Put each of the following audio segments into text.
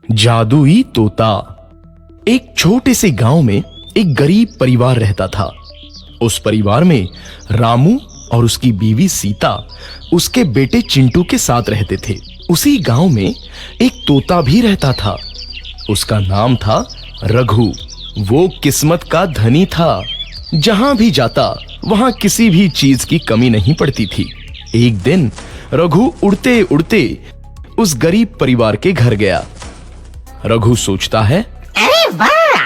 जादुई तोता। एक छोटे से गांव में एक गरीब परिवार रहता था। उस परिवार में रामू और उसकी बीवी सीता उसके बेटे चिंटू के साथ रहते थे। उसी गांव में एक तोता भी रहता था। उसका नाम था रघु। वो किस्मत का धनी था। जहां भी जाता वहां किसी भी चीज की कमी नहीं पड़ती थी। एक दिन रघु उड़ते उड़ते उस गरीब परिवार के घर गया। रघु सोचता है, अरे वाह,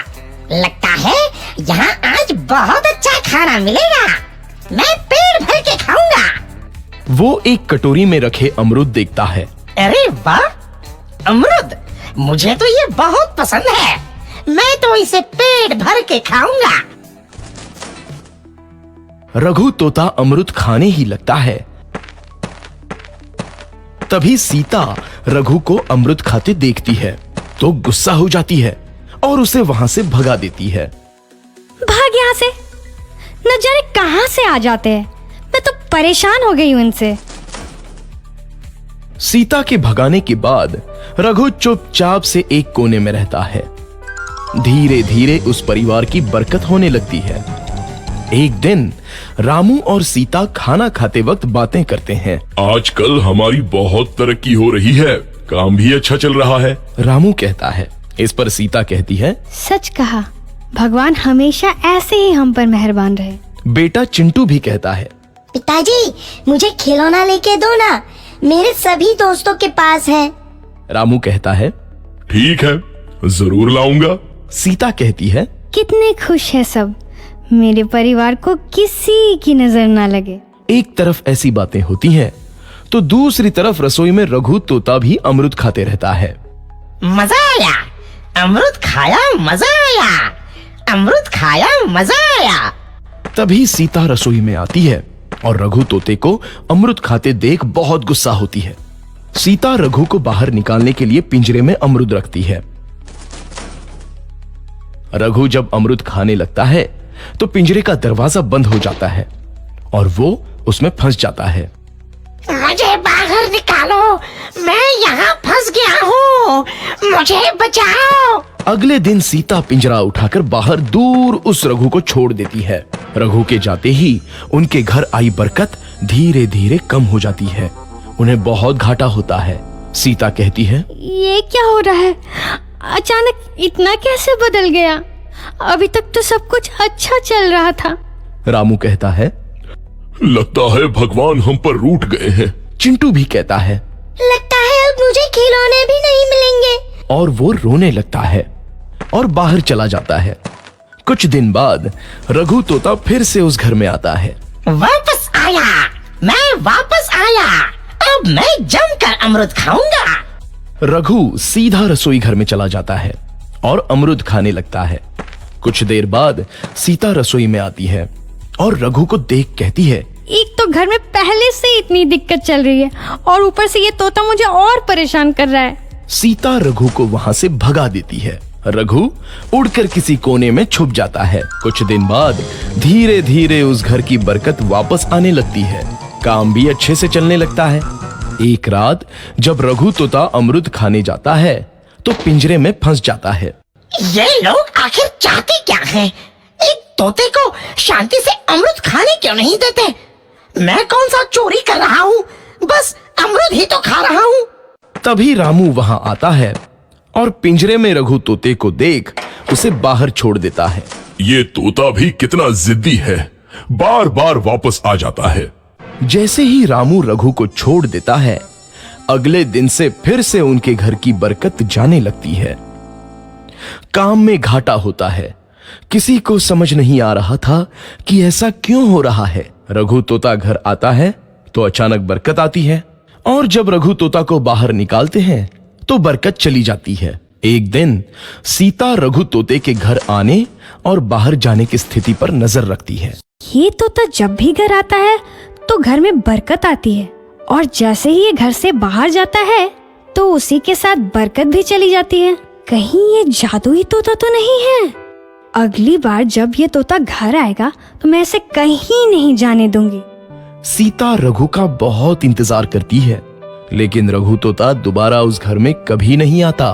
लगता है यहाँ आज बहुत अच्छा खाना मिलेगा। मैं पेट भर के खाऊंगा। वो एक कटोरी में रखे अमरूद देखता है। अरे वाह, अमरूद, मुझे तो ये बहुत पसंद है। मैं तो इसे पेट भर के खाऊंगा। रघु तोता अमरूद खाने ही लगता है। तभी सीता रघु को अमरूद खाते देखती है तो गुस्सा हो जाती है और उसे वहां से भगा देती है। भाग यहाँ से, न जाने कहां से आ जाते हैं। मैं तो परेशान हो गई हूं इनसे। सीता के भगाने के बाद रघु चुपचाप से एक कोने में रहता है। धीरे धीरे उस परिवार की बरकत होने लगती है। एक दिन रामू और सीता खाना खाते वक्त बातें करते हैं। आजकल हमारी बहुत तरक्की हो रही है, काम भी अच्छा चल रहा है। रामू कहता है। इस पर सीता कहती है, सच कहा, भगवान हमेशा ऐसे ही हम पर मेहरबान रहे। बेटा चिंटू भी कहता है, पिताजी, मुझे खिलौना लेके दो ना, मेरे सभी दोस्तों के पास है। रामू कहता है, ठीक है, जरूर लाऊंगा। सीता कहती है, कितने खुश है सब, मेरे परिवार को किसी की नजर ना लगे। एक तरफ ऐसी बातें होती हैं तो दूसरी तरफ रसोई में रघु तोता भी अमरूद खाते रहता है। मजा आया, अमरूद खाया, मजा आया, अमरूद खाया, मजा आया। तभी सीता रसोई में आती है और रघु तोते को अमरूद खाते देख बहुत गुस्सा होती है। सीता रघु को बाहर निकालने के लिए पिंजरे में अमरूद रखती है। रघु जब अमरूद खाने लगता है तो पिंजरे का दरवाजा बंद हो जाता है और वो उसमें फंस जाता है। मुझे बाहर निकालो, मैं यहाँ फंस गया हूँ, मुझे बचाओ। अगले दिन सीता पिंजरा उठाकर बाहर दूर उस रघु को छोड़ देती है। रघु के जाते ही उनके घर आई बरकत धीरे धीरे कम हो जाती है। उन्हें बहुत घाटा होता है। सीता कहती है, ये क्या हो रहा है, अचानक इतना कैसे बदल गया? अभी तक तो सब कुछ अच्छा चल रहा था। रामू कहता है, लगता है भगवान हम पर रूठ गए हैं। चिंटू भी कहता है, लगता है अब मुझे खिलौने भी नहीं मिलेंगे। और वो रोने लगता है और बाहर चला जाता है। कुछ दिन बाद रघु तोता फिर से उस घर में आता है। वापस आया, मैं वापस आया, अब मैं जमकर अमरूद खाऊंगा। रघु सीधा रसोई घर में चला जाता है और अमरूद खाने लगता है। कुछ देर बाद सीता रसोई में आती है और रघु को देख कहती है, एक तो घर में पहले से इतनी दिक्कत चल रही है और ऊपर से ये तोता मुझे और परेशान कर रहा है। सीता रघु को वहां से भगा देती है। रघु उड़कर किसी कोने में छुप जाता है। कुछ दिन बाद धीरे धीरे उस घर की बरकत वापस आने लगती है। काम भी अच्छे से चलने लगता है। एक रात जब रघु तोता अमरूद खाने जाता है तो पिंजरे में फंस जाता है। ये लोग आखिर चाहते क्या हैं? एक तोते को शांति से अमरूद खाने क्यों नहीं देते? मैं कौन सा चोरी कर रहा हूँ? बस अमरूद ही तो खा रहा हूँ। तभी रामू वहां आता है और पिंजरे में रघु तोते को देख उसे बाहर छोड़ देता है। ये तोता भी कितना जिद्दी है, बार बार वापस आ जाता है। जैसे ही रामू रघु को छोड़ देता है, अगले दिन से फिर से उनके घर की बरकत जाने लगती है। काम में घाटा होता है। किसी को समझ नहीं आ रहा था कि ऐसा क्यों हो रहा है। रघु तोता घर आता है तो अचानक बरकत आती है और जब रघु तोता को बाहर निकालते हैं तो बरकत चली जाती है। एक दिन सीता रघु तोते के घर आने और बाहर जाने की स्थिति पर नजर रखती है। ये तोता जब भी घर आता है तो घर में बरकत आती है और जैसे ही ये घर से बाहर जाता है तो उसी के साथ बरकत भी चली जाती है। कहीं ये जादुई तोता तो नहीं है? अगली बार जब ये तोता घर आएगा तो मैं इसे कहीं नहीं जाने दूंगी। सीता रघु का बहुत इंतजार करती है, लेकिन रघु तोता दोबारा उस घर में कभी नहीं आता।